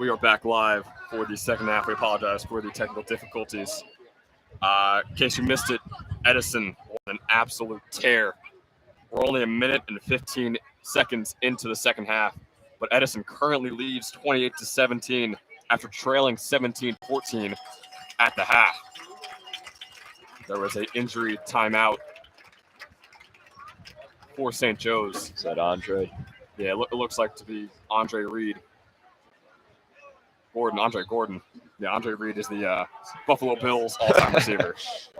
We are back live for the second half. We apologize for the technical difficulties. In case you missed it, Edison on an absolute tear. We're only a minute and 15 seconds into the second half, but Edison currently leads 28-17 after trailing 17-14 at the half. There was an injury timeout for St. Joe's. Is that Andre? Yeah, it looks like to be Andre Reed. Andre Gordon. Yeah, Andre Reed is the Buffalo Bills all-time receiver.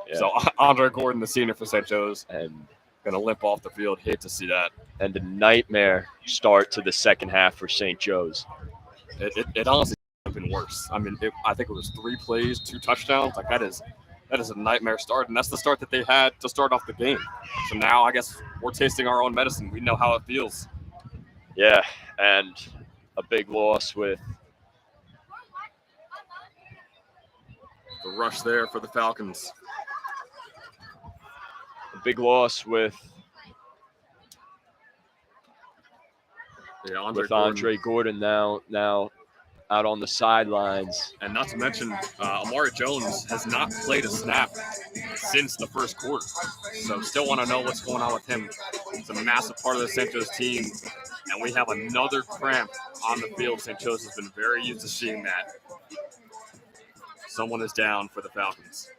Yeah. So Andre Gordon, the senior for St. Joe's, and going to limp off the field. Hate to see that. And a nightmare start to the second half for St. Joe's. It honestly could have been worse. I mean, I think it was 3 plays, 2 touchdowns. Like that is a nightmare start, and that's the start that they had to start off the game. So now I guess we're tasting our own medicine. We know how it feels. Yeah, and a big loss with the rush there for the Falcons. A big loss with Andre Gordon now out on the sidelines. And not to mention, Amari Jones has not played a snap since the first quarter. So still want to know what's going on with him. It's a massive part of the St. Joe's team. And we have another cramp on the field. St. Joe's has been very used to seeing that. Someone is down for the Falcons.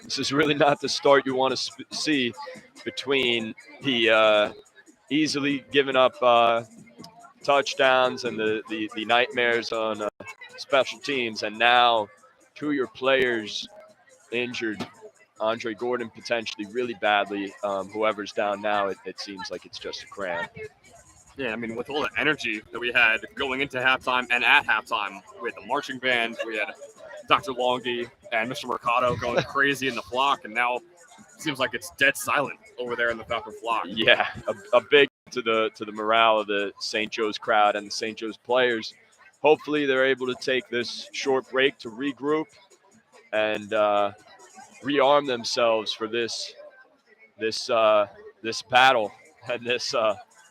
This is really not the start you want to see between the easily given up touchdowns and the nightmares on special teams, and now 2 of your players injured. Andre Gordon potentially really badly. Whoever's down now, it seems like it's just a cramp. Yeah, I mean, with all the energy that we had going into halftime and at halftime, we had the marching band, we had Dr. Longy and Mr. Mercado going crazy in the flock, and now it seems like it's dead silent over there in the Falcon flock. Yeah, a big to the morale of the St. Joe's crowd and the St. Joe's players. Hopefully they're able to take this short break to regroup and rearm themselves for this battle and this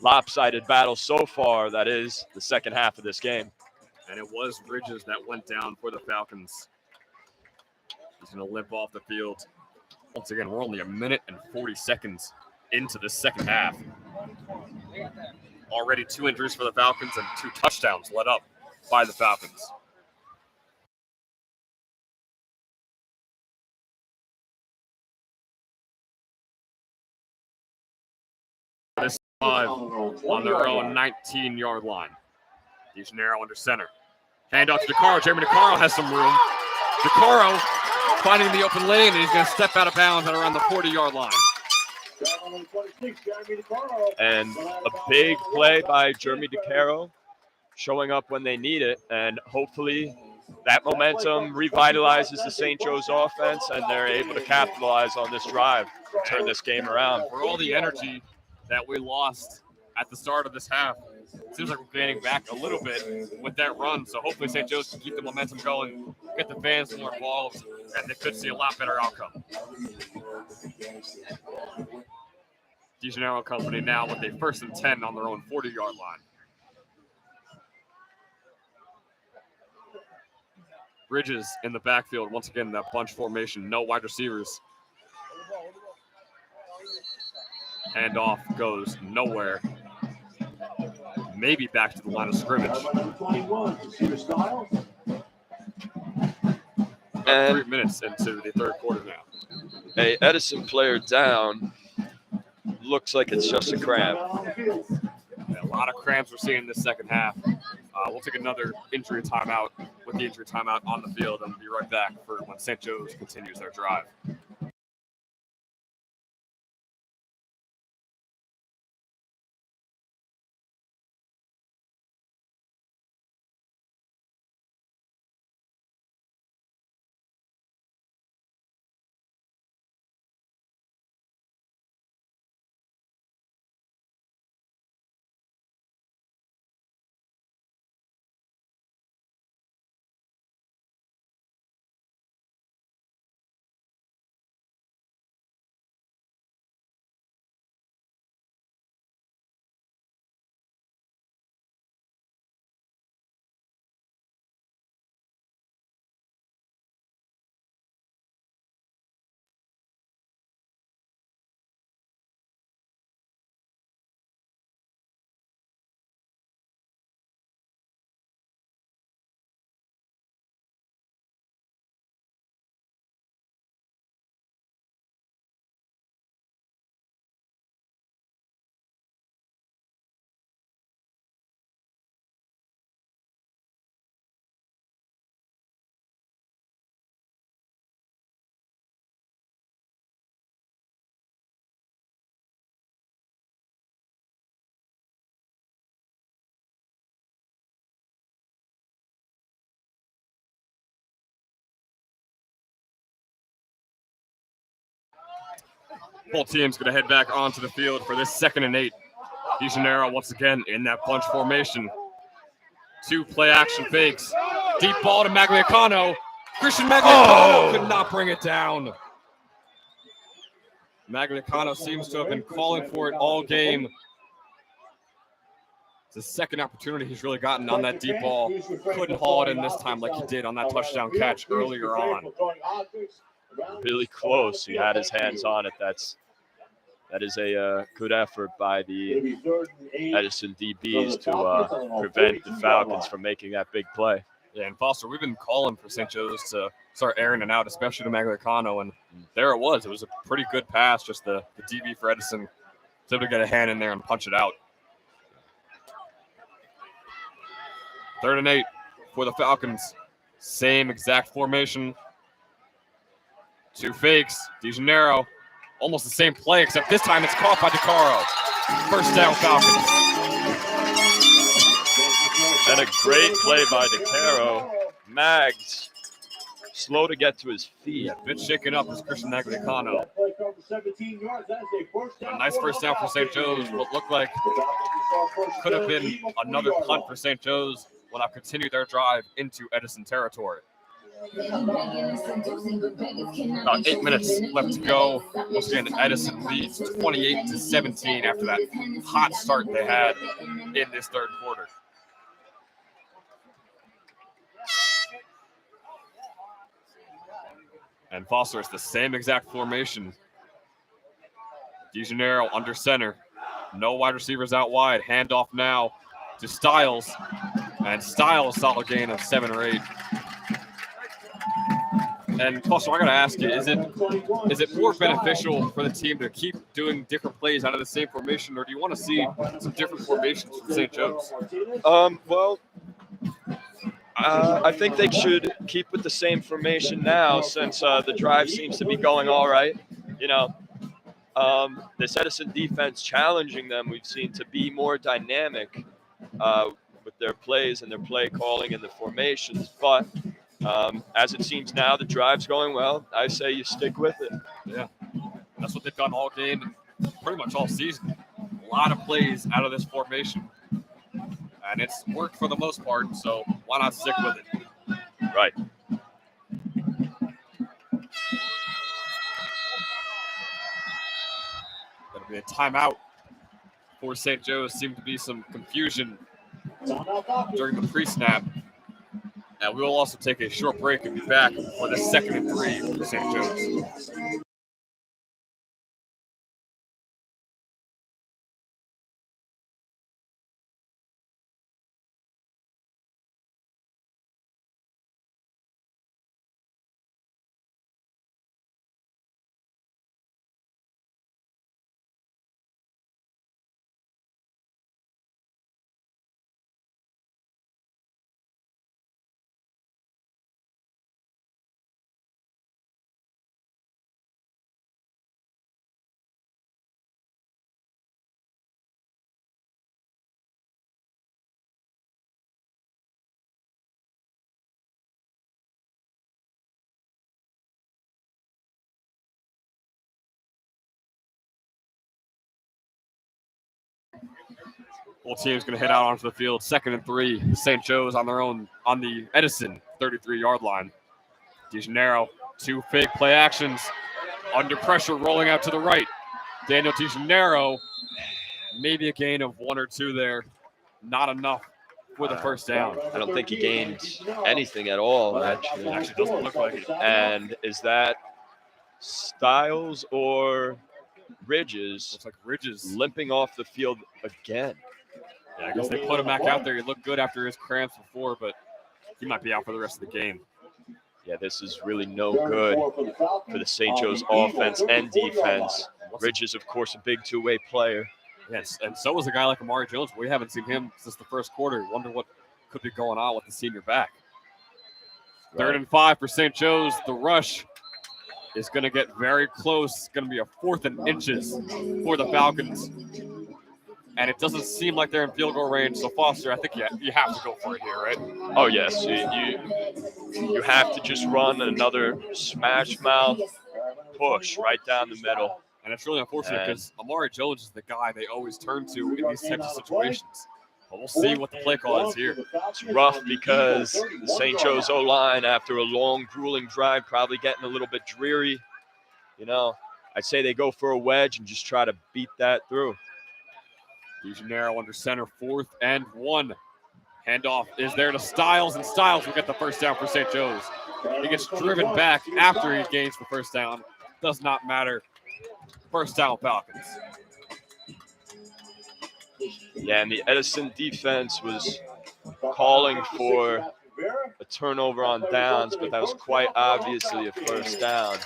lopsided battle so far that is the second half of this game. And it was Bridges that went down for the Falcons. He's going to limp off the field. Once again, we're only a minute and 40 seconds into the second half. Already 2 injuries for the Falcons and 2 touchdowns led up by the Falcons. This 5 on their own 19-yard line. He's narrow under center. Hand off to DeCaro. Jeremy DeCaro has some room. DeCaro finding the open lane, and he's going to step out of bounds at around the 40-yard line. And a big play by Jeremy DeCaro, showing up when they need it, and hopefully that momentum revitalizes the St. Joe's offense, and they're able to capitalize on this drive, turn this game around. For all the energy that we lost at the start of this half, it seems like we're gaining back a little bit with that run. So hopefully St. Joe's can keep the momentum going, get the fans more involved, and they could see a lot better outcome. DeGennaro Company now with a 1st and 10 on their own 40-yard line. Bridges in the backfield. Once again, that bunch formation, no wide receivers. Handoff goes nowhere. Maybe back to the line of scrimmage. And 3 minutes into the third quarter now. A Edison player down. Looks like it's just a cramp. Yeah, a lot of cramps we're seeing in the second half. We'll take another injury timeout with the injury timeout on the field, and we'll be right back for when St. Joe's continues their drive. Both teams going to head back onto the field for this 2nd and 8. DeGennaro once again in that bunch formation. 2 play action fakes. Deep ball to Magliacano. Christian Magliacano could not bring it down. Magliacano seems to have been calling for it all game. It's the second opportunity he's really gotten on that deep ball. Couldn't haul it in this time like he did on that touchdown catch earlier on. Really close. He had his hands on it. That is a good effort by the Edison DBs to prevent the Falcons from making that big play. Yeah, and Foster, we've been calling for St. Joe's to start airing it out, especially to Magliacano, and there it was. It was a pretty good pass. Just the DB for Edison was able to get a hand in there and punch it out. 3rd and 8 for the Falcons. Same exact formation. 2 fakes. DeGennaro, almost the same play, except this time it's caught by DeCaro. First down, Falcons. And a great play by DeCaro. Mags, slow to get to his feet. Yeah, a bit shaken up is Christian Magliacano. A nice first down for St. Joe's. What looked like could have been another punt for St. Joe's will now continue their drive into Edison territory. About 8 minutes left to go. Once again, Edison leads 28-17 after that hot start they had in this 3rd quarter. And Foster is the same exact formation. DeGennaro under center. No wide receivers out wide. Handoff now to Styles. And Styles, solid gain of 7 or 8. And Foster, I got to ask you, is it more beneficial for the team to keep doing different plays out of the same formation, or do you want to see some different formations from St. Joe's? I think they should keep with the same formation now since the drive seems to be going all right. You know, this Edison defense challenging them, we've seen to be more dynamic with their plays and their play calling and the formations. But as it seems now, the drive's going well. I say you stick with it. Yeah, that's what they've done all game and pretty much all season. A lot of plays out of this formation. And it's worked for the most part, so why not stick with it? Right. That'll be a timeout for St. Joe's. Seemed to be some confusion during the pre-snap. And we will also take a short break and be back for the 2nd and 3 for St. Joe's. Both teams going to head out onto the field. 2nd and 3. St. Joe's on their own on the Edison 33-yard line. DeGennaro, 2 fake play actions. Under pressure, rolling out to the right. Daniel DeGennaro, maybe a gain of 1 or 2 there. Not enough for the first down. I don't think he gained anything at all, actually. It actually doesn't look like it. And is that Styles or Ridges? Looks like Ridges limping off the field again. Yeah, I guess they put him back out there. He looked good after his cramps before, but he might be out for the rest of the game. Yeah, this is really no good for the St. Joe's offense and defense. Ridges, of course, a big two-way player. Yes, and so is a guy like Amari Jones. We haven't seen him since the first quarter. Wonder what could be going on with the senior back. Right. 3rd and 5 for St. Joe's. The rush is going to get very close. It's going to be a 4th and inches for the Falcons. And it doesn't seem like they're in field goal range. So, Foster, I think you have to go for it here, right? Oh, yes. You have to just run another smash mouth push right down the middle. And And it's really unfortunate because Amari Jones is the guy they always turn to in these types of situations. But we'll see what the play call is here. It's rough because the St. Joe's O-line, after a long, grueling drive, probably getting a little bit dreary. You know, I'd say they go for a wedge and just try to beat that through. DeGennaro under center, 4th and 1. Handoff is there to Styles, and Styles will get the first down for St. Joe's. He gets driven back after he gains the first down. Does not matter. First down, Falcons. Yeah, and the Edison defense was calling for a turnover on downs, but that was quite obviously a first down.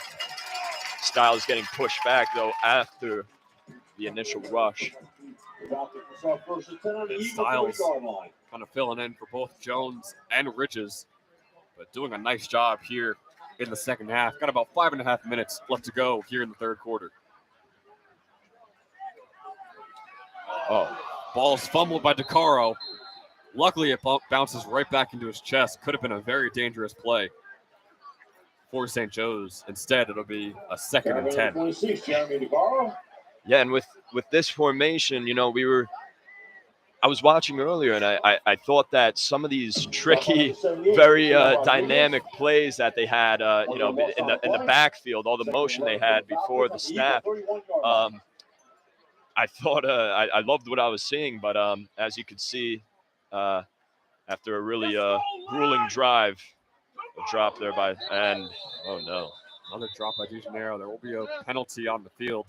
Styles getting pushed back, though, after the initial rush. And Styles kind of filling in for both Jones and Riches, but doing a nice job here in the second half. Got about 5.5 minutes left to go here in the third quarter. Oh, ball's fumbled by DeCaro. Luckily, it bounces right back into his chest. Could have been a very dangerous play for St. Joe's. Instead, it'll be a 2nd and 10. Yeah, and with this formation, you know, I was watching earlier, and I thought that some of these tricky, very dynamic plays that they had, you know, in the backfield, all the motion they had before the snap, I thought I loved what I was seeing, but as you could see, after a really grueling drive, a drop there oh no, another drop by DeGennaro. There will be a penalty on the field.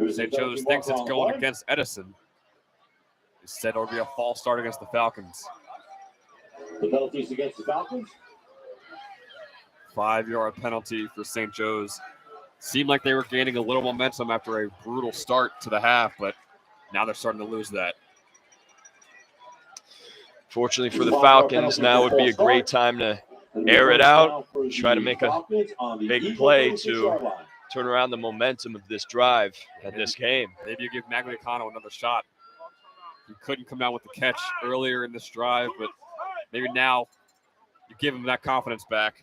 St. Joe's thinks it's going against Edison. Instead, it'll be a false start against the Falcons. The penalties against the Falcons? 5-yard penalty for St. Joe's. Seemed like they were gaining a little momentum after a brutal start to the half, but now they're starting to lose that. Fortunately for the Falcons, now would be a great time to air it out, try to make a big play to turn around the momentum of this drive and this game. Maybe you give Magliacano another shot. He couldn't come down with the catch earlier in this drive, but maybe now you give him that confidence back.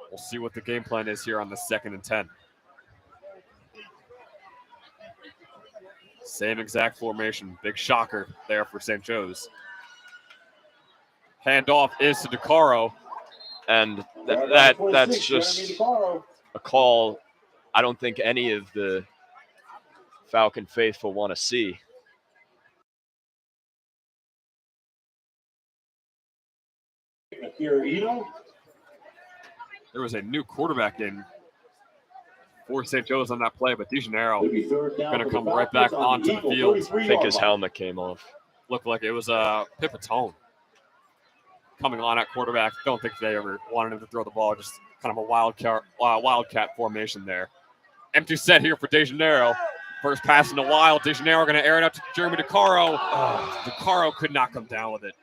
We'll see what the game plan is here on the 2nd and 10. Same exact formation. Big shocker there for St. Joe's. Handoff is to DeCaro. And that's just a call I don't think any of the Falcon faithful want to see. There was a new quarterback in for St. Joe's on that play, but DeGennaro going to come right back onto the field. I think his helmet came off. Looked like it was Pipitone coming on at quarterback. Don't think they ever wanted him to throw the ball. Just kind of a wildcat formation there. Empty set here for DeGennaro. First pass in a while. DeGennaro going to air it out to Jeremy DeCaro. DeCaro could not come down with it.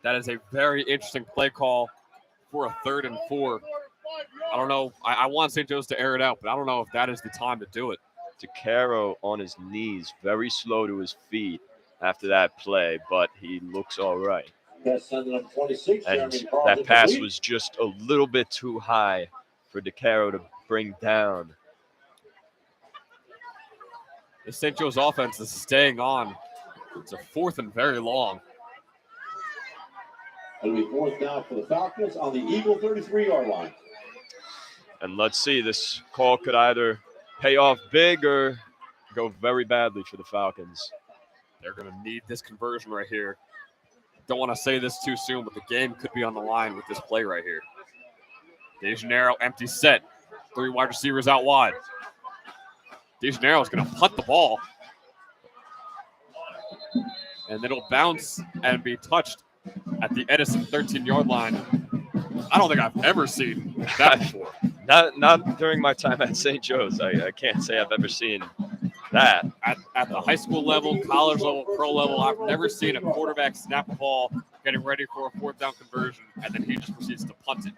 That is a very interesting play call for a 3rd and 4. I don't know. I want St. Joe's to air it out, but I don't know if that is the time to do it. DeCaro on his knees, very slow to his feet after that play, but he looks all right. And that pass was just a little bit too high for DeCaro to bring down. The St. Joe's offense is staying on. It's a 4th and very long. It'll be 4th down for the Falcons on the Eagle 33-yard line. And let's see, this call could either pay off big or go very badly for the Falcons. They're going to need this conversion right here. Don't want to say this too soon, but the game could be on the line with this play right here. DeGennaro, empty set. 3 wide receivers out wide. DeGennaro is going to punt the ball. And it'll bounce and be touched at the Edison 13-yard line. I don't think I've ever seen that before. Not during my time at St. Joe's. I can't say I've ever seen that. At the high school level, college level, pro level, I've never seen a quarterback snap a ball, getting ready for a 4th down conversion, and then he just proceeds to punt it.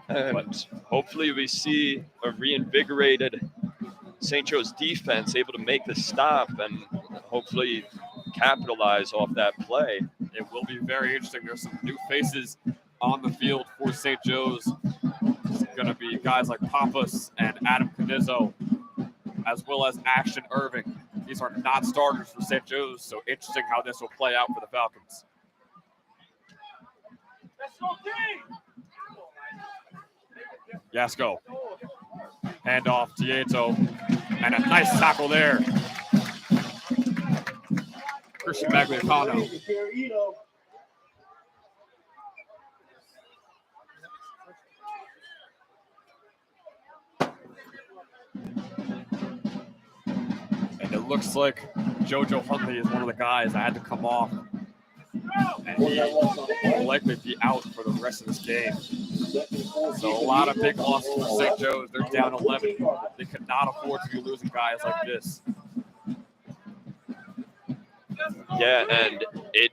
And hopefully we see a reinvigorated St. Joe's defense able to make the stop and hopefully capitalize off that play. It will be very interesting. There's some new faces on the field for St. Joe's. It's going to be guys like Pappas and Adam Canizzo, as well as Ashton Irving. These are not starters for St. Joe's, so interesting how this will play out for the Falcons. Yasko. Handoff to Yato. And a nice tackle there. Christian Magliacano. And it looks like JoJo Huntley is one of the guys that had to come off. And he will likely be out for the rest of this game. So a lot of big losses for St. Joe's. They're down 11. They could not afford to be losing guys like this. Yeah, and it.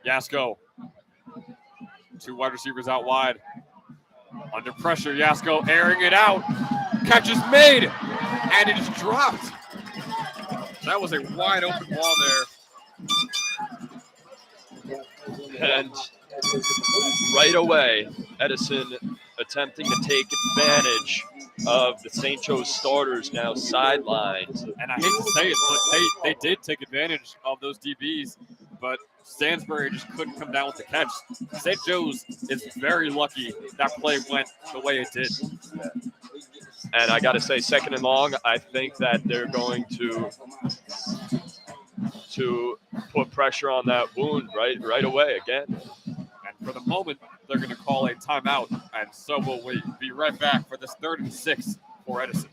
Yasko. Two wide receivers out wide. Under pressure, Yasko airing it out. Catch is made, and it is dropped. That was a wide open ball there. And right away, Edison attempting to take advantage of the St. Joe's starters now sidelined. And I hate to say it, but they did take advantage of those DBs, but Stansbury just couldn't come down with the catch. St. Joe's is very lucky that play went the way it did. And I got to say, second and long, I think that they're going to put pressure on that wound right away again. And for the moment, they're going to call a timeout, and so will we. Be right back for this 3rd and 6 for Edison.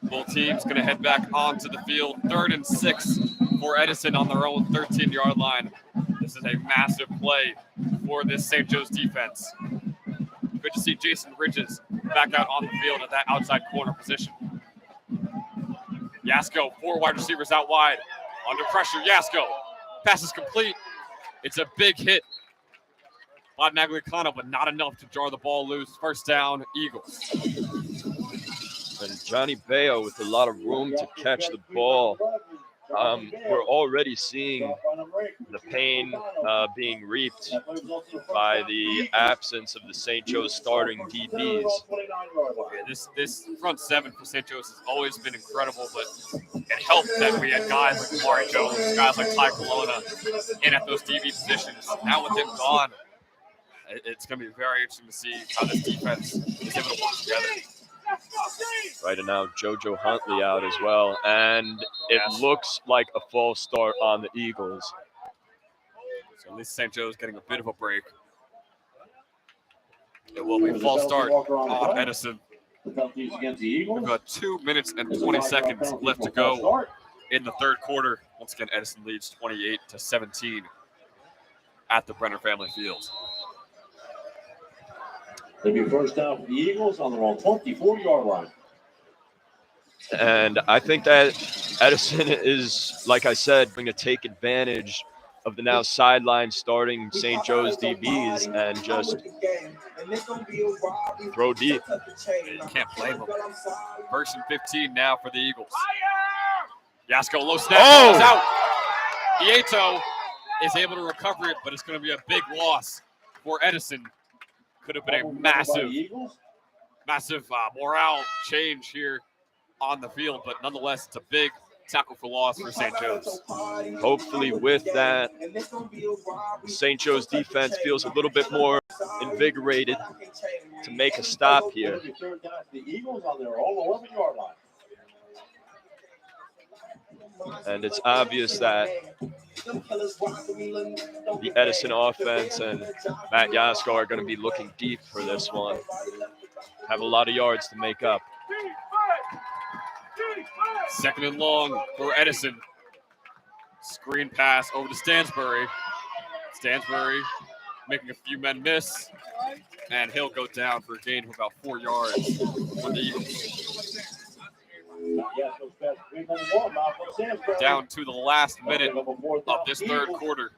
Both teams going to head back onto the field. 3rd and 6 for Edison on their own 13-yard line. This is a massive play for this St. Joe's defense. Good to see Jason Ridges back out on the field at that outside corner position. Yasko, 4 wide receivers out wide. Under pressure, Yasko. Pass is complete. It's a big hit by Magliacano, but not enough to jar the ball loose. First down, Eagles. And Johnny Bayo with a lot of room to catch the ball. We're already seeing the pain being reaped by the absence of the St. Joe's starting DBs. Yeah, this front 7 for St. Joe's has always been incredible, but it helped that we had guys like Amari Jones, guys like Ty Colonna in at those DB positions. Now with him gone, it's going to be very interesting to see how this defense is able to work together. Right, and now JoJo Huntley out as well. And it looks like a false start on the Eagles. So at least St. Joe's getting a bit of a break. It will be a false start on Edison. We've got 2 minutes and 20 seconds left to go in the 3rd quarter. Once again, Edison leads 28-17 at the Brenner Family Field. It'll be first down for the Eagles on their own 24-yard line. And I think that Edison is, like I said, going to take advantage of the now sideline starting St. Joe's DBs and just throw deep. You can't blame them. 1st and 15 now for the Eagles. Yasko, low snap, goes out. Ieto is able to recover it, but it's going to be a big loss for Edison. Could have been a massive morale change here on the field, but nonetheless, it's a big tackle for loss for St. Joe's. Hopefully with that, St. Joe's defense feels a little bit more invigorated to make a stop here. And it's obvious that the Edison offense and Matt Yasko are going to be looking deep for this one. Have a lot of yards to make up. Second and long for Edison. Screen pass over to Stansbury. Stansbury making a few men miss, and he'll go down for a gain of about 4 yards for the Eagles. Down to the last minute of this third quarter.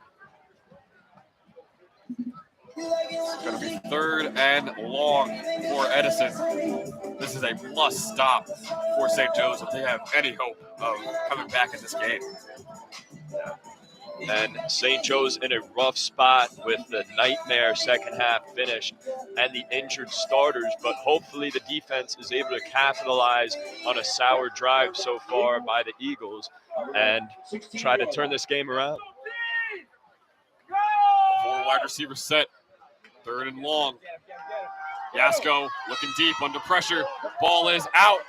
It's going to be third and long for Edison. This is a must stop for St. Joe's if they have any hope of coming back in this game. And St. Joe's in a rough spot with the nightmare second half finish and the injured starters, but hopefully the defense is able to capitalize on a sour drive so far by the Eagles and try to turn this game around. 4 wide receivers set. Third and long. Yasko looking deep under pressure. Ball is out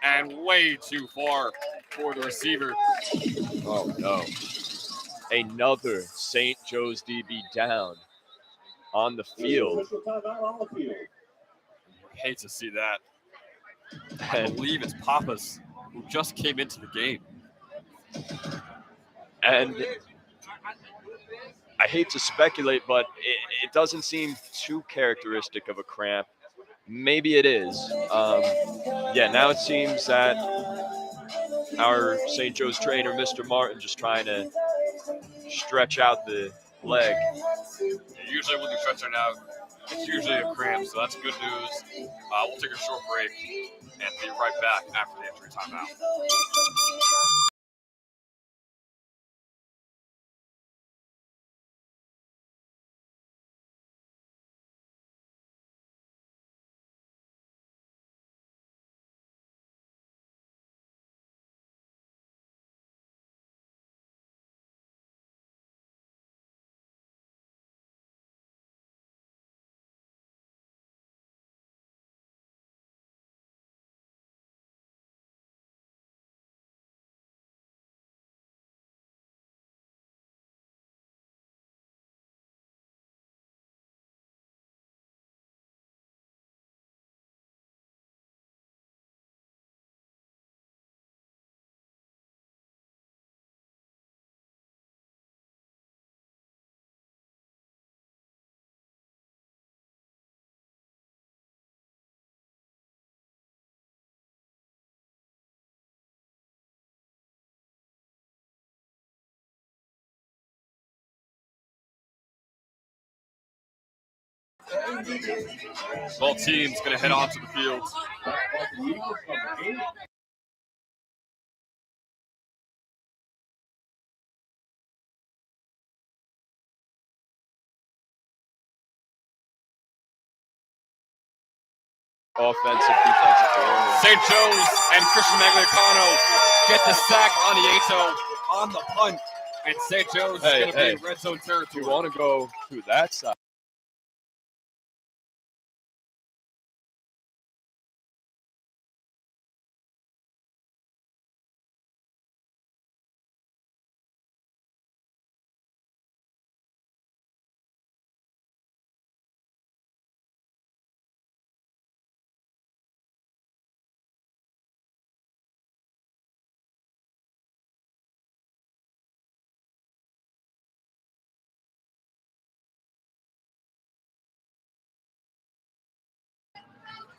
and way too far for the receiver. Oh, no. Another St. Joe's DB down on the field. Hate to see that. I believe it's Pappas who just came into the game. And I hate to speculate, but it doesn't seem too characteristic of a cramp. Maybe it is. Now it seems that our St. Joe's trainer, Mr. Martin, just trying to stretch out the leg. Usually when you stretch it out, it's usually a cramp, so that's good news. We'll take a short break and be right back after the injury timeout. Both teams going to head onto the field. Offensive, defensive coordinator. St. Joe's and Christian Magliacano get the sack on the Ato on the punt, and St. Joe's is going to be in red zone territory. If you want to go to that side.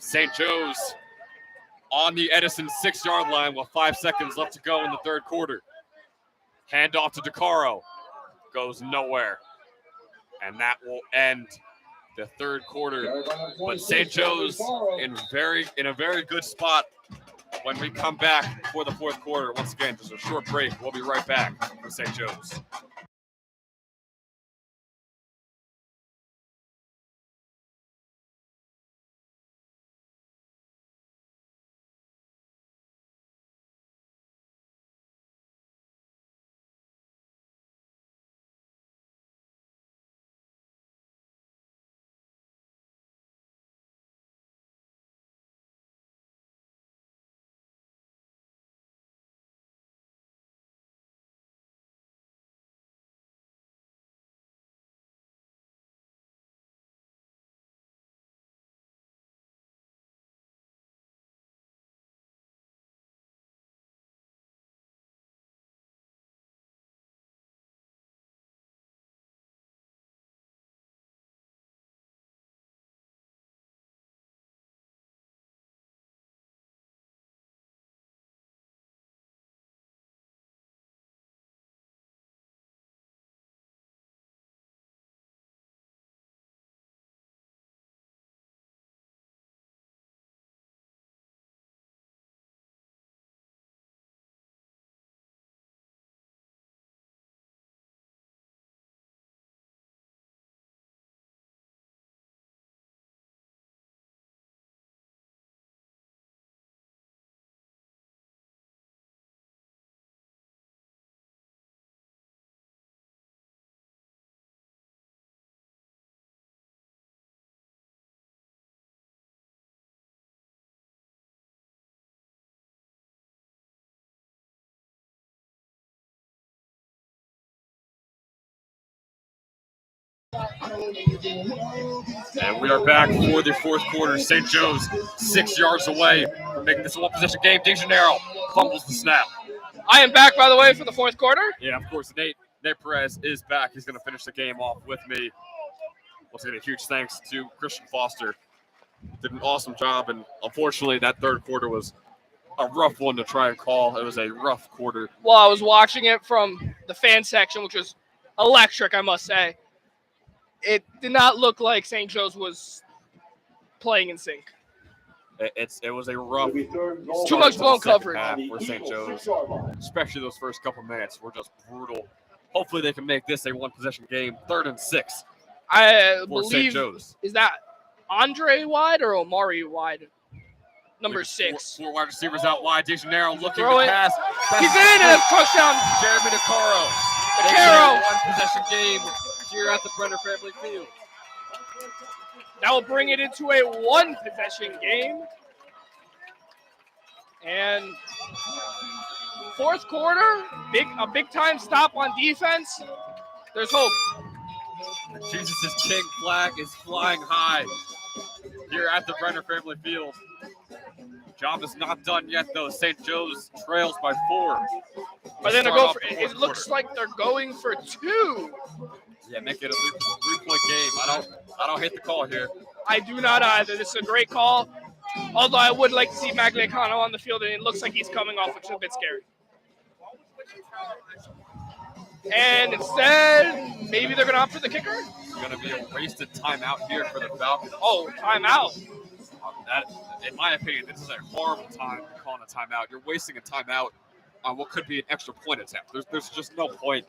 St. Joe's on the Edison 6-yard line with 5 seconds left to go in the third quarter. Handoff to DeCaro. Goes nowhere. And that will end the third quarter. But St. Joe's in a very good spot when we come back for the fourth quarter. Once again, just a short break. We'll be right back for St. Joe's. And we are back for the fourth quarter. St. Joe's 6 yards away from making this a one-possession game. De Janeiro fumbles the snap. I am back, by the way, for the fourth quarter. Yeah, of course, Nate Perez is back. He's going to finish the game off with me. Once again, a huge thanks to Christian Foster. Did an awesome job, and unfortunately, that third quarter was a rough one to try and call. It was a rough quarter. Well, I was watching it from the fan section, which was electric, I must say. It did not look like St. Joe's was playing in sync. It was a rough. Too much blown coverage for St. Joe's, especially those first couple minutes were just brutal. Hopefully, they can make this a one-possession game. 3rd and 6. I for believe St. Joe's. Is that Andre wide or Omari wide? Number 6. Four wide receivers out wide. De Janeiro looking Throw to it. pass. He's in it. Touchdown. Jeremy Nicaro. Nicaro. One-possession game here at the Brenner Family Field. That will bring it into a one-possession game. And fourth quarter, a big-time stop on defense. There's hope. Jesus' King flag is flying high here at the Brenner Family Field. Job is not done yet, though. St. Joe's trails by 4. But then it looks like they're going for 2. Yeah, make it a three-point game. I don't hate the call here. I do not either. This is a great call. Although I would like to see Magliacano on the field, and it looks like he's coming off, which is a bit scary. And instead, maybe they're going to opt for the kicker? It's going to be a wasted timeout here for the Falcons. Oh, timeout. That, in my opinion, this is a horrible time calling a timeout. You're wasting a timeout on what could be an extra point attempt. There's just no point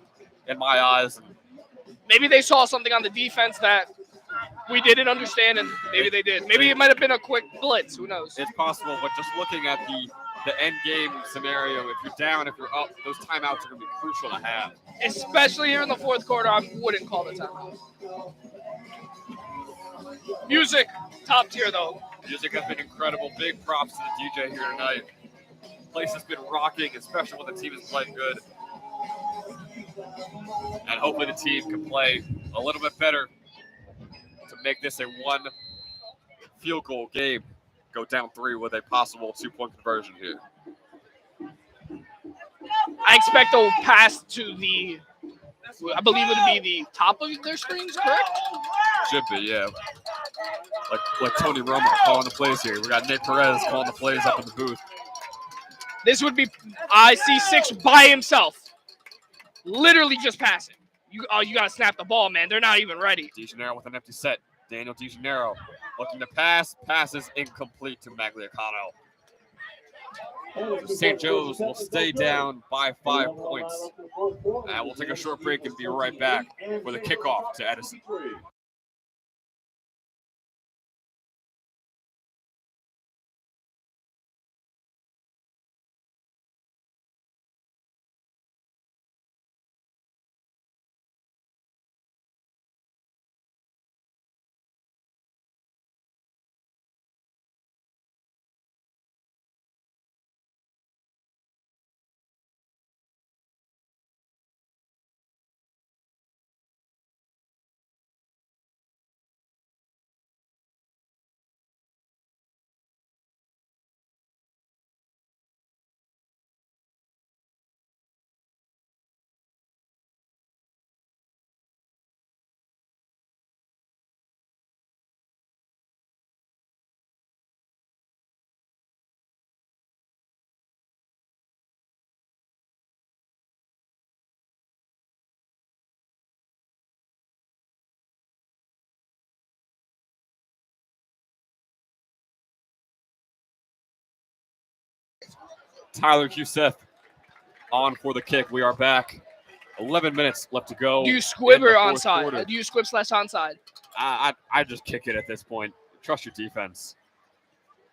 in my eyes. Maybe they saw something on the defense that we didn't understand, and maybe they did. Maybe it might have been a quick blitz. Who knows? It's possible, but just looking at the end game scenario, if you're down, if you're up, those timeouts are going to be crucial to have. Especially here in the fourth quarter, I wouldn't call the timeout. Music, top tier though. Music has been incredible. Big props to the DJ here tonight. Place has been rocking, especially when the team is playing good. And hopefully the team can play a little bit better to make this a one field goal game. Go down 3 with a possible 2-point conversion here. I expect a pass to I believe it would be the top of their screens, correct? Should be, yeah. Like Tony Romo calling the plays here. We got Nate Perez calling the plays up in the booth. This would be, I see 6 by himself. Literally just passing. You got to snap the ball, man. They're not even ready. De Janeiro with an empty set. Daniel De Janeiro looking to pass. Passes incomplete to Magliacano. St. Joe's will stay down by 5 points. And we'll take a short break and be right back for the kickoff to Edison. Tyler Youssef on for the kick. We are back. 11 minutes left to go. Do you squib or onside? onside? Do you squib / onside? I just kick it at this point. Trust your defense.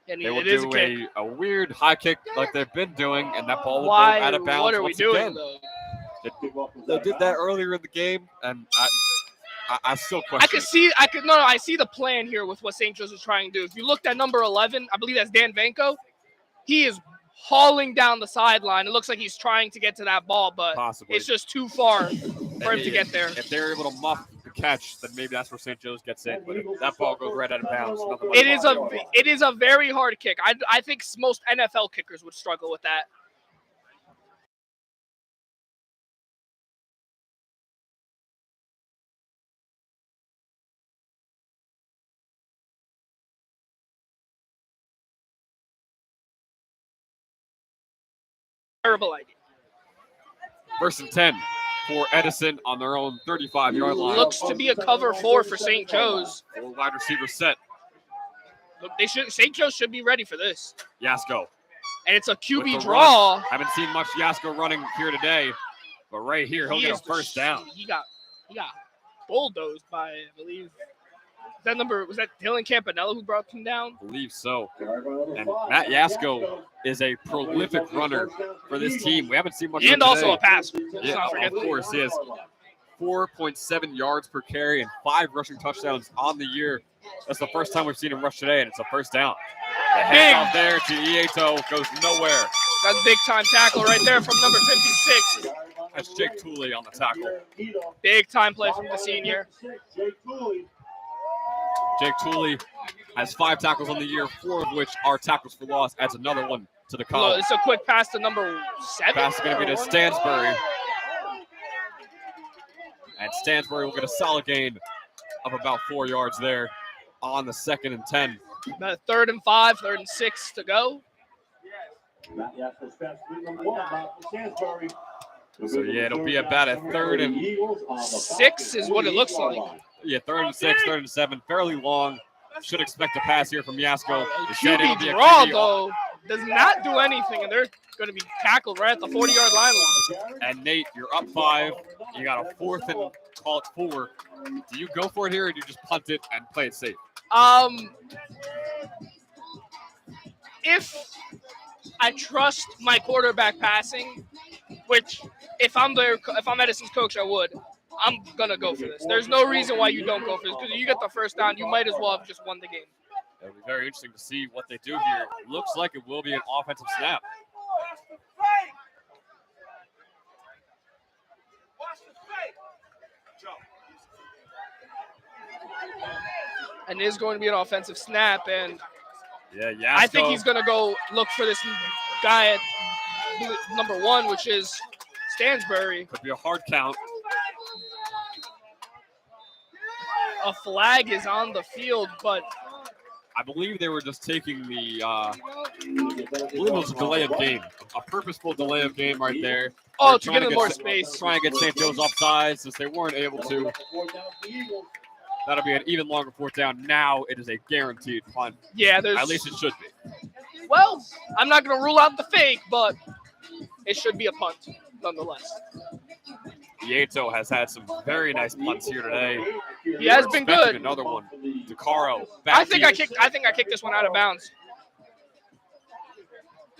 And They will it is do a weird high kick like they've been doing, and that ball will Why? go out of bounds What are we once doing, again. though? They did that earlier in the game, and I still question. I see the plan here with what St. Joe's is trying to do. If you looked at number 11, I believe that's Dan Vanko. He is hauling down the sideline. It looks like he's trying to get to that ball, but Possibly. it's just too far for him to get there. If they're able to muff the catch, then maybe that's where St. Joe's gets in. But if that ball goes right out of bounds, nothing much It is a very hard kick. I think most NFL kickers would struggle with that. Terrible idea. 1st and 10 for Edison on their own 35-yard line. Looks to be a cover 4 for St. Joe's. 4 wide receivers set. Look, St. Joe's should be ready for this. Yasko. And it's a with QB the draw. run. Haven't seen much Yasko running here today, but right here he'll get a first down. He got bulldozed by, I believe. Was that Dylan Campanella who brought him down? I believe so. And Matt Yasko is a prolific runner for this team. We haven't seen much of him And also today. a passer. Yeah, of course, he has 4.7 yards per carry and 5 rushing touchdowns on the year. That's the first time we've seen him rush today, and it's a first down. The handoff there to Ieto goes nowhere. That's a big-time tackle right there from number 56. That's Jake Tooley on the tackle. Big-time play from the senior. Jake Tooley has 5 tackles on the year, 4 of which are tackles for loss. Adds another one to the column. It's a quick pass to number 7. Pass is going to be to Stansbury. And Stansbury will get a solid gain of about 4 yards there on the 2nd and 10. 3rd and 5, 3rd and 6 to go. So, yeah, it'll be about a 3rd and 6 is what it looks like. Yeah, 3rd and 6, 3rd and 7, fairly long. Should expect a pass here from Yasko. QB draw, though, does not do anything, and they're going to be tackled right at the 40-yard line. And Nate, you're up 5. You got a 4th and call it 4. Do you go for it here, or do you just punt it and play it safe? If I trust my quarterback passing, which if I'm Edison's coach, I would. I'm gonna go for this. There's no reason why you don't go for this, because if you get the first down, you might as well have just won the game. It'll be very interesting to see what they do here. Looks like it will be an offensive snap. And it is going to be an offensive snap, and yeah, I think he's going to go look for this guy at number 1, which is Stansbury. Could be a hard count. A flag is on the field, but I believe they were just taking the I believe it was a delay of game, a purposeful delay of game right there. Oh, to get more space. Trying to get St. Joe's offside since they weren't able to. That'll be an even longer 4th down. Now it is a guaranteed punt. Yeah, at least it should be. Well, I'm not going to rule out the fake, but it should be a punt nonetheless. Ieto has had some very nice punts here today. He has been good. Another one. DeCaro. I think I kicked this one out of bounds.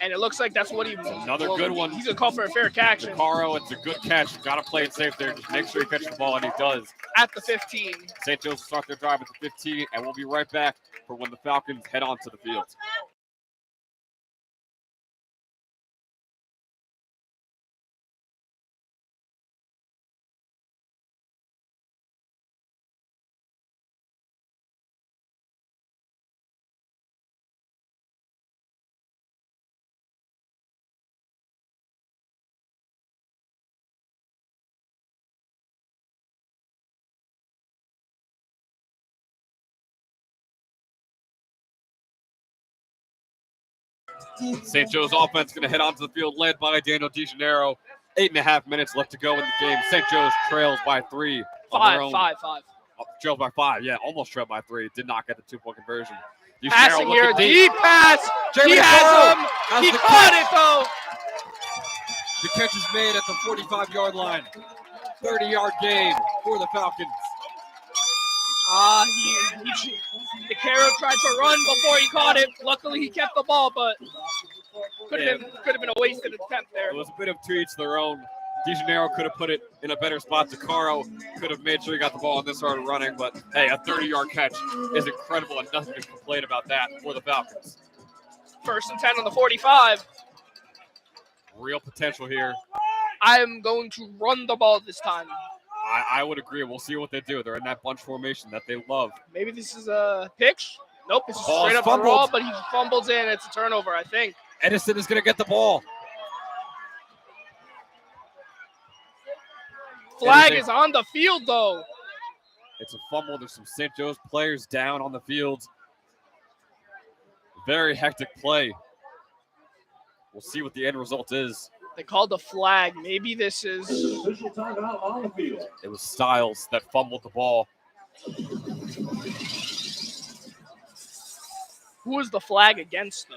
And it looks like that's what he. Another good one. He's gonna call for a fair catch. DeCaro, it's a good catch. Got to play it safe there. Just make sure he catches the ball, and he does. At the 15. St. Joe's will start their drive at the 15, and we'll be right back for when the Falcons head onto the field. St. Joe's offense going to head onto the field, led by Daniel DeGennaro. 8.5 minutes left to go in the game. St. Joe's trails by 3. Five. Trails by 5, yeah, almost trailed by 3. Did not get the 2-point conversion. Passing here, deep pass. He has him. He caught it, though. The catch is made at the 45-yard line. 30-yard gain for the Falcons. DeCaro tried to run before he caught it. Luckily, he kept the ball, but could have been a wasted attempt there. It was a bit of to each their own. DeGennaro could have put it in a better spot. DeCaro could have made sure he got the ball and then started running. But, hey, a 30-yard catch is incredible, and nothing to complain about that for the Falcons. 1st and 10 on the 45. Real potential here. I am going to run the ball this time. I would agree. We'll see what they do. They're in that bunch formation that they love. Maybe this is a pitch. Nope, it's a Ball is straight up fumbled. draw, but he fumbles in. It's a turnover, I think. Edison is going to get the ball. Flag is on the field, though. It's a fumble. There's some St. Joe's players down on the field. Very hectic play. We'll see what the end result is. They called the flag. Maybe this is. Official timeout on the field. It was Styles that fumbled the ball. Who is the flag against, though?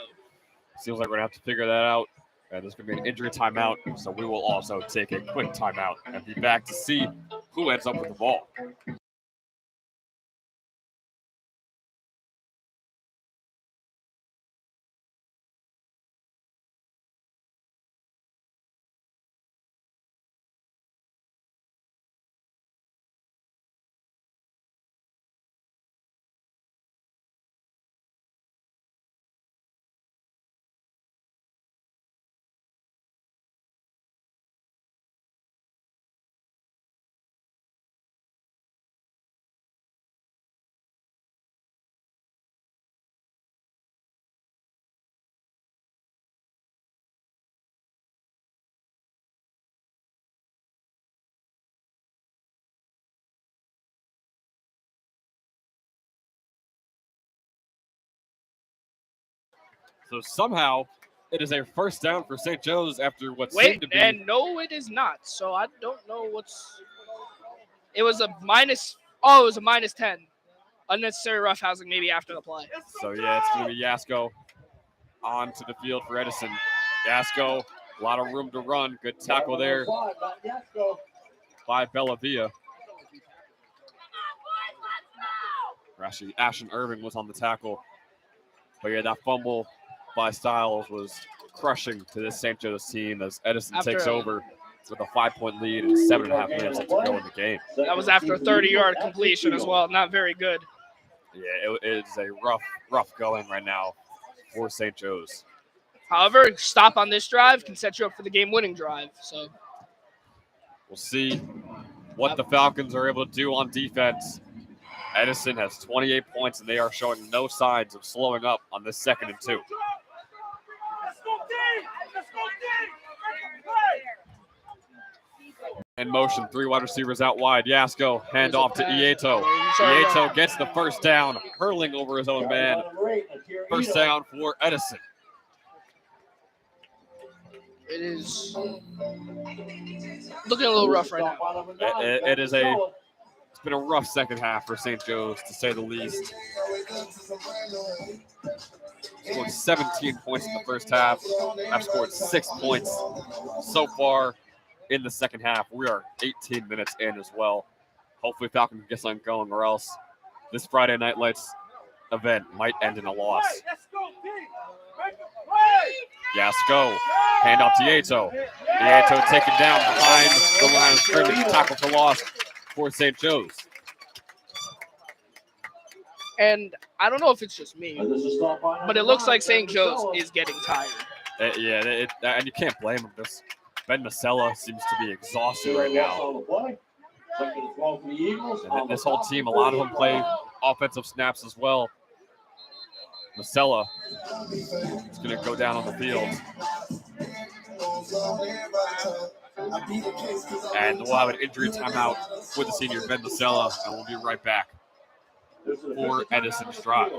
Seems like we're going to have to figure that out. And there's going to be an injury timeout, so we will also take a quick timeout and be back to see who ends up with the ball. So somehow it is a first down for St. Joe's after what seemed Wait, to be. and no, it is not. So I don't know what's. It was a minus. Oh, it was a minus 10. Unnecessary roughhousing maybe after the play. So yeah, it's going to be Yasko onto the field for Edison. Yasko, a lot of room to run. Good tackle there by Bellavia. Actually, Ashton Irving was on the tackle. But yeah, that fumble by Styles was crushing to this St. Joe's team as Edison takes over with a 5-point lead and 7.5 minutes to go in the game. That was after a 30-yard completion as well. Not very good. Yeah, it's a rough going right now for St. Joe's. However, stop on this drive can set you up for the game-winning drive. So we'll see what the Falcons are able to do on defense. Edison has 28 points, and they are showing no signs of slowing up on this 2nd and 2. In motion, 3 wide receivers out wide. Yasko, hand off to Ieto. Ieto gets the first down, hurling over his own man. First down for Edison. it is looking a little rough right now. It's been a rough second half for St. Joe's, to say the least. Scored 17 points in the first half. I've scored 6 points so far in the second half. We are 18 minutes in as well. Hopefully Falcons can get something going, or else this Friday Night Lights event might end in a loss. Yasko, hand off to Ieto. Ieto taken down behind the line of scrimmage, tackle for loss for St. Joe's. And I don't know if it's just me, but it looks like St. Joe's is getting tired. And you can't blame him. Ben Masella seems to be exhausted right now. And this whole team, a lot of them play offensive snaps as well. Masella is going to go down on the field. And we'll have an injury timeout for the senior Ben Masella, and we'll be right back for Edison's drive.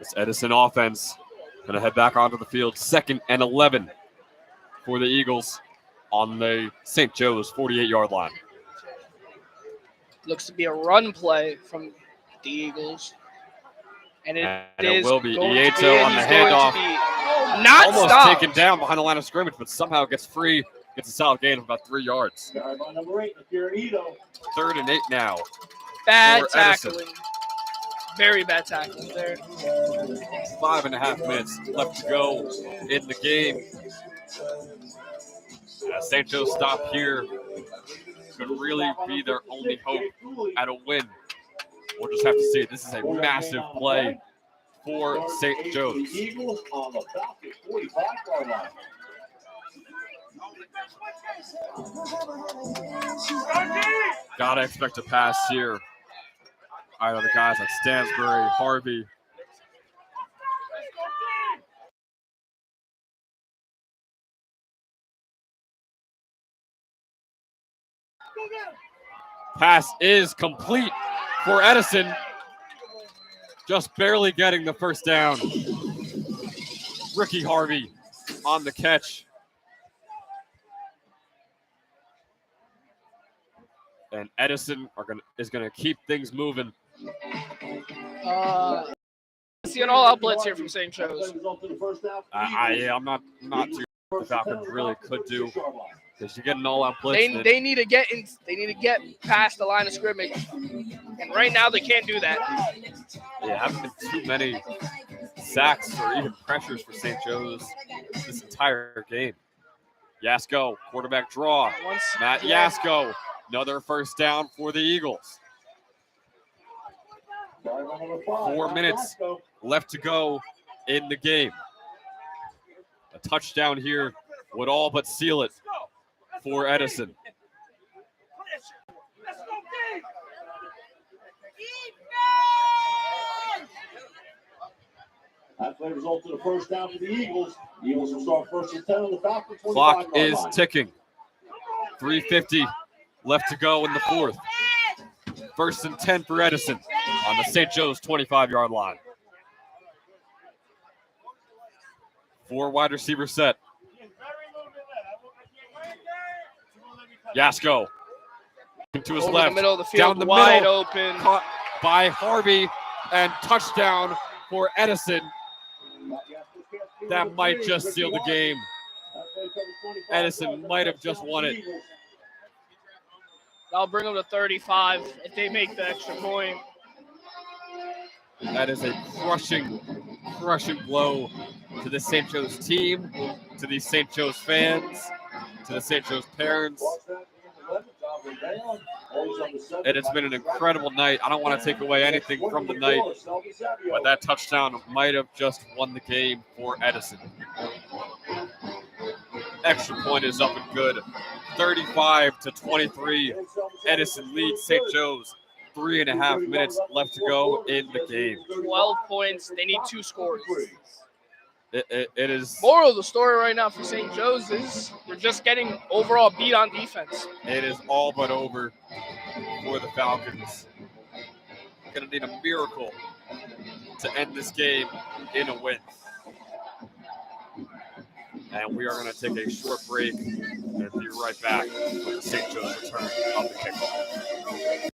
This Edison offense going to head back onto the field. 2nd and 11 for the Eagles on the St. Joe's 48-yard line. Looks to be a run play from the Eagles. And it will be going Ieto to be, on the he's going handoff. to be not Almost stopped. taken down behind the line of scrimmage, but somehow gets free. Gets a solid gain of about 3 yards. Guard by number 8, Ieto. 3rd and 8 now. Bad for Edison. tackling. Very bad tackling there. 5.5 minutes left to go in the game. St. Joe's stop here could really be their only hope at a win. We'll just have to see. This is a massive play for St. Joe's. The Eagles on the Falcons 45-yard line. Gotta expect a pass here. Either the guys like Stansbury, Harvey. Pass is complete for Edison. Just barely getting the first down. Ricky Harvey on the catch. And Edison is gonna keep things moving. See an all-out blitz here from St. Joe's. I'm not too sure what the Falcons really could do, because you get an all-out blitz. They need to get in. They need to get past the line of scrimmage, and right now they can't do that. Yeah, haven't been too many sacks or even pressures for St. Joe's this entire game. Yasko, quarterback draw. Matt Yasko, another first down for the Eagles. 4 minutes left to go in the game. A touchdown here would all but seal it for Edison. That play resulted in a first down for the Eagles. The Eagles will start first and 10 on the Falcons. Clock is ticking. 3:50 left to go in the fourth. 1st and 10 for Edison on the St. Joe's 25-yard line. 4 wide receiver set. Yasko to his Over left, the middle of the field, down the wide middle, open. caught by Harvey, and touchdown for Edison. That might just seal the game. Edison might have just won it. I'll bring them to 35 if they make the extra point. That is a crushing blow to the St. Joe's team, to the St. Joe's fans, to the St. Joe's parents. And it's been an incredible night. I don't want to take away anything from the night, but that touchdown might have just won the game for Edison. Extra point is up and good. 35-23. Edison leads St. Joe's. 3.5 minutes left to go in the game. 12 points. They need 2 scores. It is. Moral of the story right now for St. Joe's is we're just getting overall beat on defense. It is all but over for the Falcons. Going to need a miracle to end this game in a win. And we are going to take a short break and be right back with the St. Joe's return of the kickoff.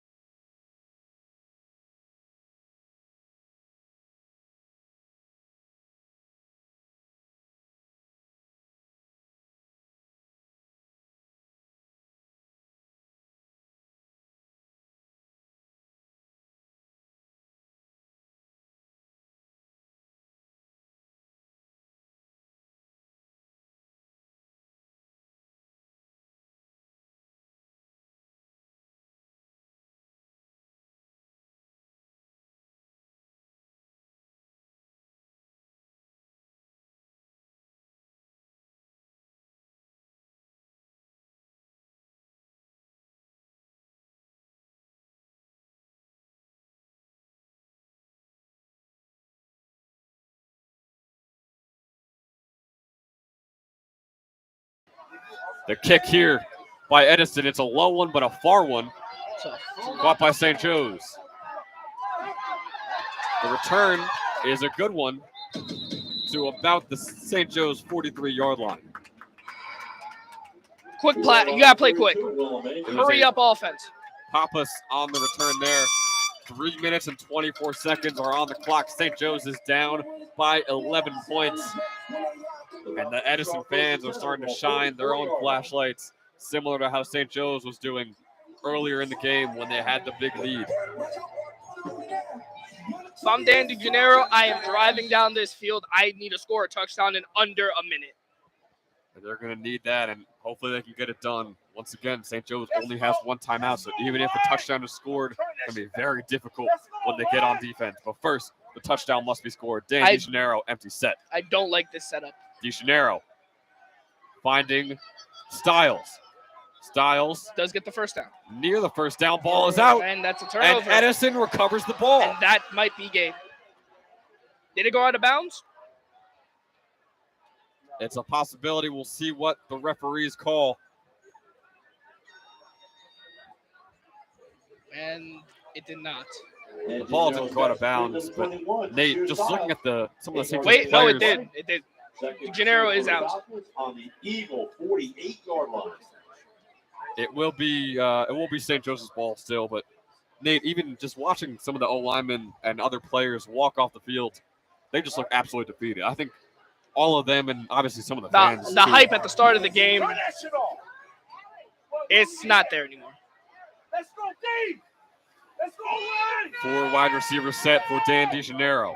The kick here by Edison. It's a low one, but a far one. Caught by St. Joe's. The return is a good one to about the St. Joe's 43-yard line. Quick play. You gotta play quick. It was Hurry a up offense. Pappas on the return there. 3 minutes and 24 seconds are on the clock. St. Joe's is down by 11 points. And the Edison fans are starting to shine their own flashlights, similar to how St. Joe's was doing earlier in the game when they had the big lead. If I'm Dan DeGennaro, I am driving down this field. I need to score a touchdown in under a minute. They're going to need that, and hopefully they can get it done. Once again, St. Joe's only has one timeout, so even if a touchdown is scored, it's going to be very difficult when they get on defense. But first, the touchdown must be scored. Dan DeGennaro, empty set. I don't like this setup. DeGennaro finding Styles. Styles does get the first down. Near the first down, ball is out. And that's a turnover. And Edison recovers the ball. And that might be game. Did it go out of bounds? It's a possibility. We'll see what the referees call. And it did not. The ball didn't go out of bounds, but Nate, just looking at some of the St. Wait, no, players, it did. It did. DeGennaro is out. On the Eagle 48-yard line. It will be St. Joseph's ball still, but Nate, even just watching some of the O-linemen and other players walk off the field, they just look absolutely defeated. I think all of them, and obviously some of the fans. The hype at the start of the game, it's not there anymore. Let's go, Dave! Let's go, Four wide receiver set for Dan DeGennaro.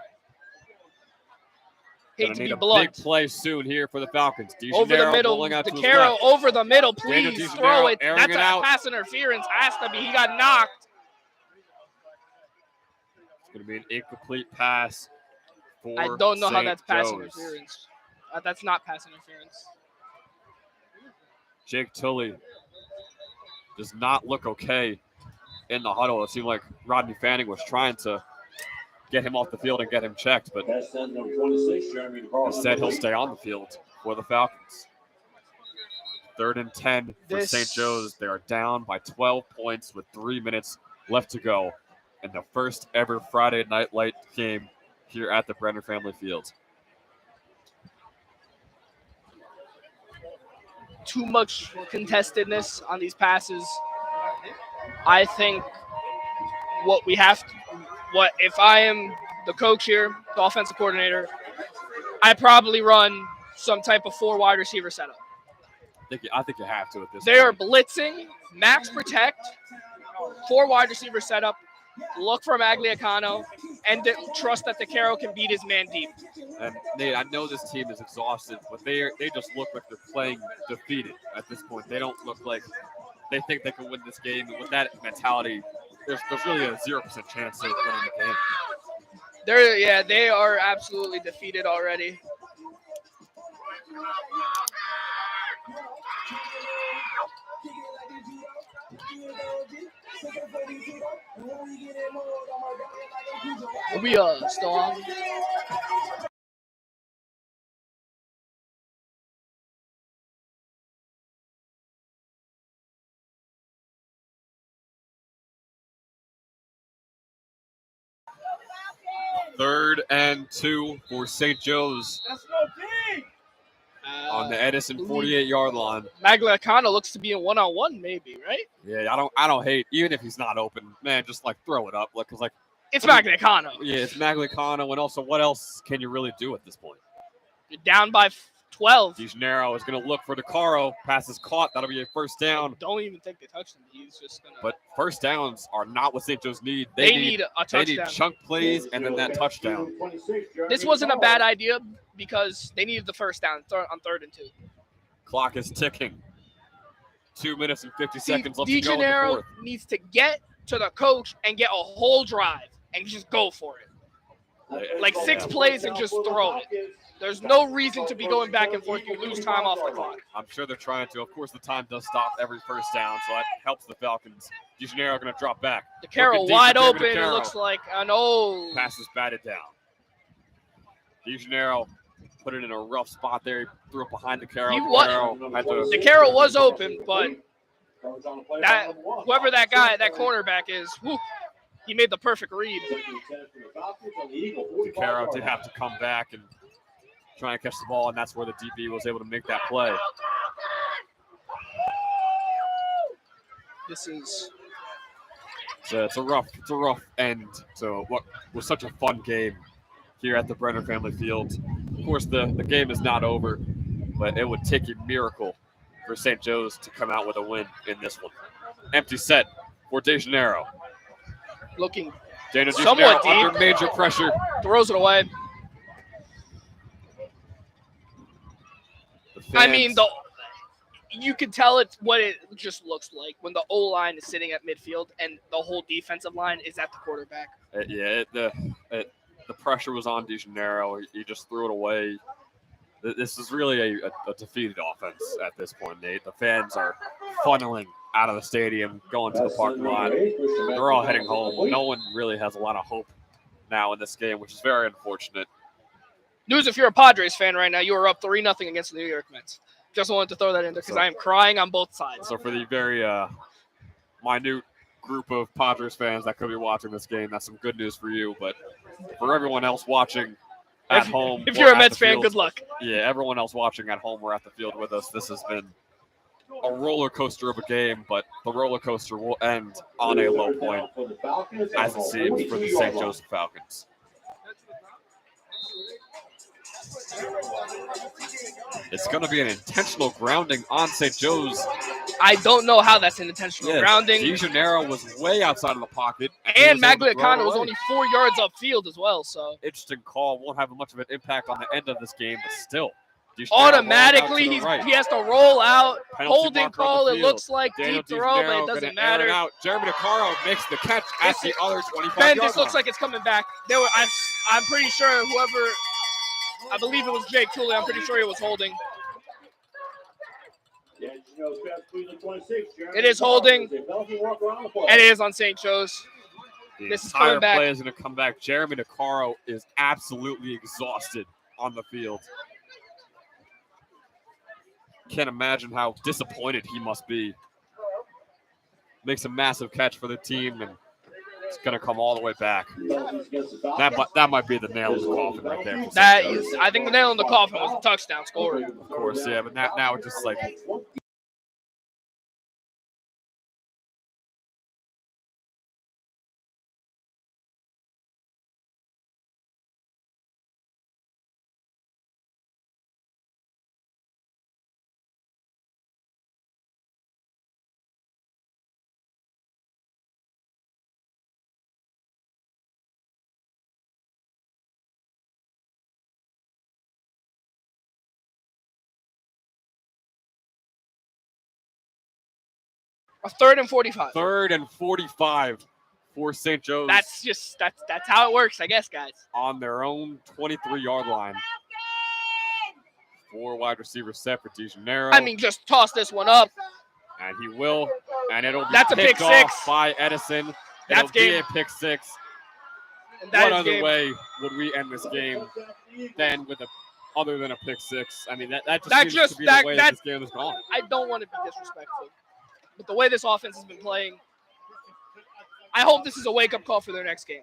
Hate to need be a blunt. big play soon here for the Falcons. Over the middle, DeCaro over the middle, please throw it. That's a pass interference. Has to be. He got knocked. It's going to be an incomplete pass for I don't know how that's pass Joe's. interference. That's not pass interference. Jake Tully does not look okay in the huddle. It seemed like Rodney Fanning was trying to get him off the field and get him checked, but instead he'll stay on the field for the Falcons. 3rd and 10 for St. Joe's. They are down by 12 points with 3 minutes left to go in the first ever Friday Night Light game here at the Brenner Family Field. Too much contestedness on these passes. I think if I am the coach here, the offensive coordinator, I probably run some type of 4 wide receiver setup. I think you have to at this They are point. blitzing, max protect, 4 wide receiver setup, look for Magliacano, and trust that DeCaro can beat his man deep. And Nate, I know this team is exhausted, but they just look like they're playing defeated at this point. They don't look like they think they can win this game. And with that mentality, there's really a 0% chance of winning the game. They are absolutely defeated already. Are we still on? Third and 2 for St. Joe's on the Edison 48-yard line. Magliacano looks to be in one-on-one, maybe, right? Yeah, I don't hate, even if he's not open, man, just throw it up, because it's Magliacano. Yeah, it's Magliacano, and also what else can you really do at this point? You're down by 12. DeGennaro is going to look for DeCaro. Pass is caught. That'll be a first down. I don't even think they touched him. He's just going to. But first downs are not what St. Joe's need. They need a touchdown. They need chunk plays and then that touchdown. This wasn't a bad idea because they needed the first down on 3rd and 2. Clock is ticking. 2 minutes and 50 seconds left to go in the DeGennaro fourth. needs to get to the coach and get a whole drive and just go for it. 6 plays and just throw it. There's no reason to be going back and forth. You lose time off the clock. I'm sure they're trying to. Of course, the time does stop every first down, so that helps the Falcons. DeGennaro going to drop back. DeCaro wide open. It looks like an old. Pass is batted down. DeGennaro put it in a rough spot there. He threw it behind DeCaro. DeCaro was open, but whoever that cornerback is, He made the perfect read. DeCaro did have to come back and try and catch the ball, and that's where the DB was able to make that play. This is It's a rough end to what was such a fun game here at the Brenner Family Field. Of course, the game is not over, but it would take a miracle for St. Joe's to come out with a win in this one. Empty set for De Janeiro. looking Daniel De somewhat Janeiro deep. under major pressure. Throws it away. I mean, you can tell it's what it just looks like when the O-line is sitting at midfield and the whole defensive line is at the quarterback. The pressure was on De Janeiro. He just threw it away. This is really a defeated offense at this point, Nate. The fans are funneling out of the stadium, going to the parking lot. They're all heading home. No one really has a lot of hope now in this game, which is very unfortunate. News, if you're a Padres fan right now, you are up 3-0 against the New York Mets. Just wanted to throw that in there because I am crying on both sides. So for the very minute group of Padres fans that could be watching this game, that's some good news for you. But for everyone else watching at home, if you're a Mets fan, good luck. Yeah, everyone else watching at home or at the field with us, this has been a roller coaster of a game, but the roller coaster will end on a low point, as it seems for the St. Joseph Falcons. It's going to be an intentional grounding on St. Joe's. I don't know how that's an intentional grounding. De Janeiro was way outside of the pocket. And Magliacano was only 4 yards upfield as well. So interesting call. Won't have much of an impact on the end of this game, but still. Automatically, he has to roll out. Holding call, it looks like deep throw, but it doesn't matter. Jeremy DeCaro makes the catch at the other 25 Ben, this looks like it's coming back. I'm pretty sure whoever, I believe it was Jake Cooley, I'm pretty sure he was holding. It is holding, and it is on St. Joe's. This is coming back. The entire play is going to come back. Jeremy DeCaro is absolutely exhausted on the field. Can't imagine how disappointed he must be. Makes a massive catch for the team, and it's going to come all the way back. That might be the nail in the coffin right there. I think the nail in the coffin was the touchdown score. Of course, yeah, but now it's just like. A 3rd and 45. 3rd and 45 for St. Joe's. That's how it works, I guess, guys. On their own 23-yard line. 4 wide receivers set for De Janeiro. I mean, just toss this one up. And he will. And it'll be That's a pick off six by Edison. That's It'll be a pick six. What other way would we end this game than with other than a pick six? I mean, that seems to be the way that this game has gone. I don't want to be disrespectful, but the way this offense has been playing, I hope this is a wake-up call for their next game.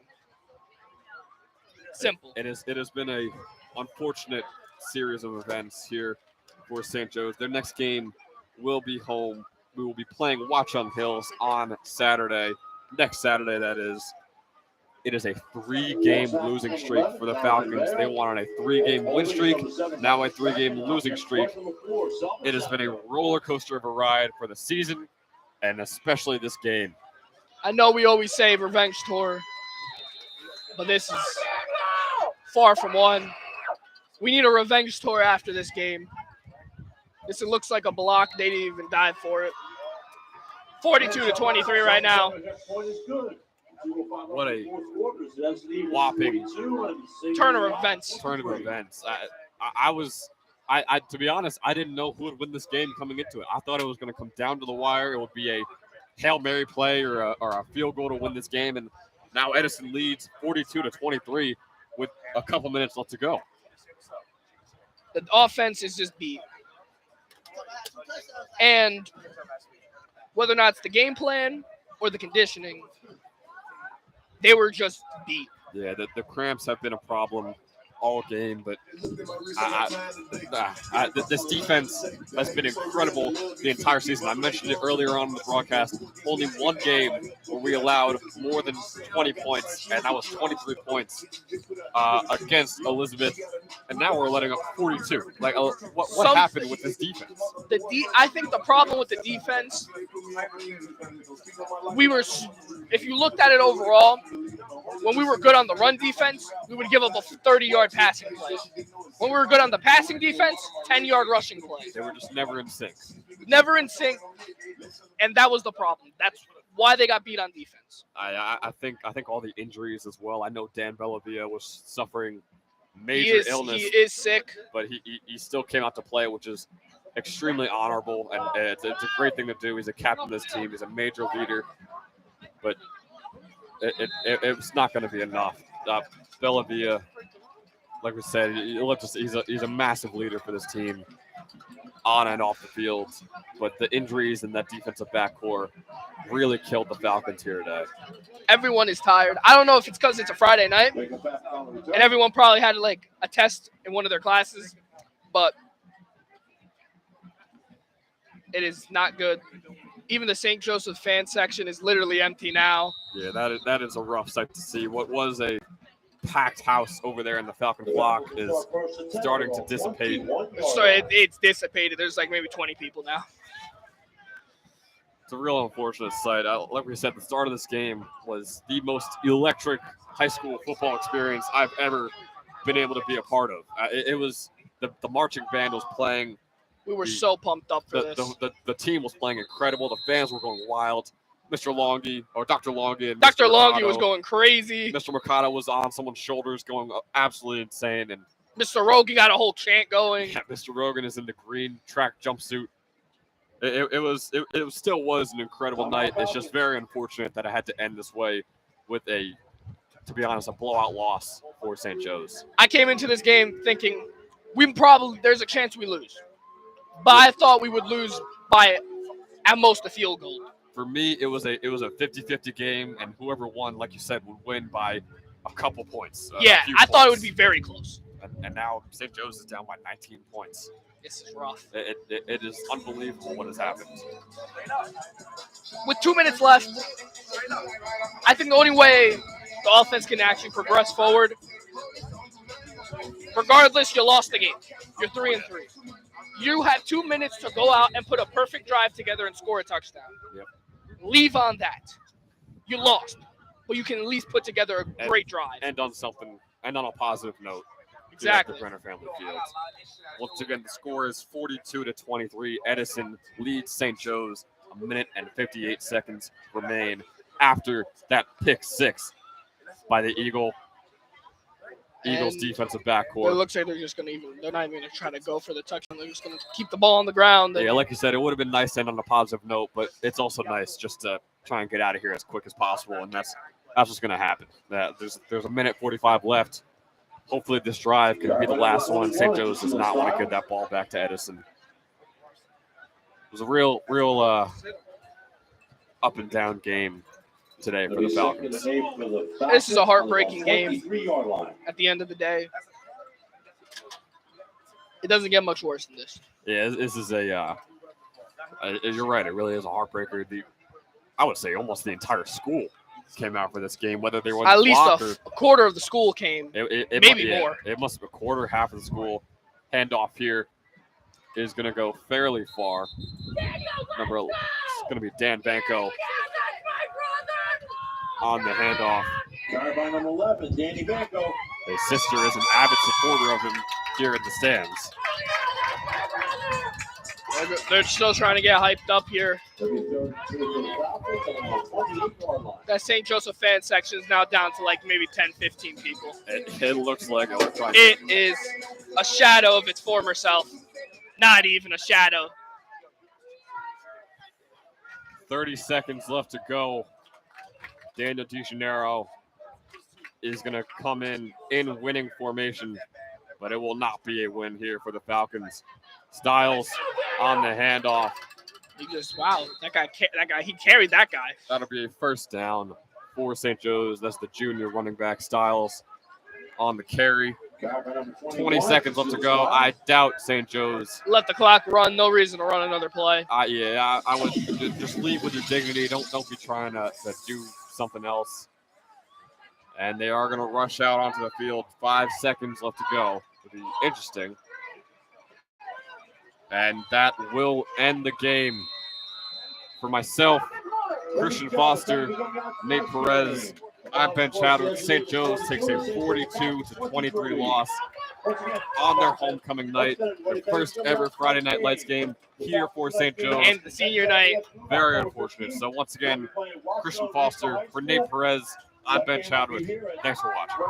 Simple. It has been a unfortunate series of events here for St. Joe's. Their next game will be home. We will be playing Watchung Hills on Saturday. Next Saturday, that is. It is a 3-game losing streak for the Falcons. They went on a 3-game win streak, now a 3-game losing streak. It has been a roller coaster of a ride for the season, and especially this game. I know we always say revenge tour, but this is far from one. We need a revenge tour after this game. This looks like a block. They didn't even dive for it. 42-23 right now. What a whopping turn of events. I to be honest, I didn't know who would win this game coming into it. I thought it was going to come down to the wire. It would be a Hail Mary play or a field goal to win this game. And now Edison leads 42-23 with a couple minutes left to go. The offense is just beat. And whether or not it's the game plan or the conditioning, They were just beat. Yeah, the cramps have been a problem all game, but this defense has been incredible the entire season. I mentioned it earlier on in the broadcast. Only one game where we allowed more than 20 points, and that was 23 points against Elizabeth, and now we're letting up 42. Like, what happened with this defense? I think the problem with the defense, if you looked at it overall, when we were good on the run defense, we would give up a 30-yard passing play. When we were good on the passing defense, 10-yard rushing play. They were just never in sync. Never in sync, and that was the problem. That's why they got beat on defense. I think all the injuries as well. I know Dan Bellavia was suffering major illness. He is sick. But he still came out to play, which is extremely honorable, and it's a great thing to do. He's a captain of this team. He's a major leader. But it's not going to be enough. Bellavia, like we said, he's a massive leader for this team on and off the field. But the injuries in that defensive backcourt really killed the Falcons here today. Everyone is tired. I don't know if it's because it's a Friday night and everyone probably had like a test in one of their classes, but it is not good. Even the St. Joseph fan section is literally empty now. Yeah, that is a rough sight to see. What was a packed house over there in the Falcon flock is starting to dissipate. So it's dissipated. There's like maybe 20 people now. It's a real unfortunate sight. Like we said, the start of this game was the most electric high school football experience I've ever been able to be a part of. It was the marching band was playing. We were so pumped up for this. The team was playing incredible. The fans were going wild. Dr. Longy and Dr. Longy was going crazy. Mr. Mercado was on someone's shoulders going absolutely insane. And Mr. Rogan got a whole chant going. Yeah, Mr. Rogan is in the green track jumpsuit. It still was an incredible night. It's just very unfortunate that it had to end this way with to be honest, a blowout loss for St. Joe's. I came into this game thinking there's a chance we lose. But I thought we would lose by at most a field goal. For me, it was a 50-50 game, and whoever won, like you said, would win by a couple points. I thought it would be very close. And now St. Joe's is down by 19 points. This is rough. It is unbelievable what has happened. With 2 minutes left, I think the only way the offense can actually progress forward, regardless, you lost the game. You're 3-3. You have 2 minutes to go out and put a perfect drive together and score a touchdown. Yep. Leave on that. You lost, but you can at least put together a great drive. And on a positive note. Exactly. The Brenner Family Field. Once again, the score is 42-23. Edison leads St. Joe's. A minute and 58 seconds remain after that pick six by the Eagles defensive backcourt. It looks like they're not even going to try to go for the touchdown. They're just going to keep the ball on the ground. Yeah, like you said, it would have been nice to end on a positive note, but it's also nice just to try and get out of here as quick as possible, and that's what's going to happen. There's a minute 45 left. Hopefully this drive can be the last one. St. Joe's does not want to give that ball back to Edison. It was a real up and down game today for the Falcons. This is a heartbreaking game at the end of the day. It doesn't get much worse than this. Yeah, this is you're right. It really is a heartbreaker. I would say almost the entire school came out for this game, whether there was at least a quarter of the school came, maybe more. It must have a quarter, half of the school. Handoff here is going to go fairly far. It's going to be Dan Banco on the handoff. By number 11, Danny Banco. His sister is an avid supporter of him here in the stands. They're still trying to get hyped up here. That St. Joseph fan section is now down to like maybe 10, 15 people. It looks like it is a shadow of its former self. Not even a shadow. 30 seconds left to go. Daniel DeGennaro is going to come in winning formation, but it will not be a win here for the Falcons. Styles on the handoff. He carried that guy. That'll be a first down for St. Joe's. That's the junior running back Styles on the carry. 20 seconds left to go. I doubt St. Joe's. Let the clock run. No reason to run another play. I would just leave with your dignity. Don't be trying to do something else. And they are going to rush out onto the field. 5 seconds left to go. It'll be interesting. And that will end the game. For myself, Christian Foster, Nate Perez, I'm Ben Chadwick. St. Joe's takes a 42-23 loss on their homecoming night. Their first ever Friday Night Lights game here for St. Joe's. And the senior night. Very unfortunate. So once again, Christian Foster, for Nate Perez, I'm Ben Chadwick. Thanks for watching.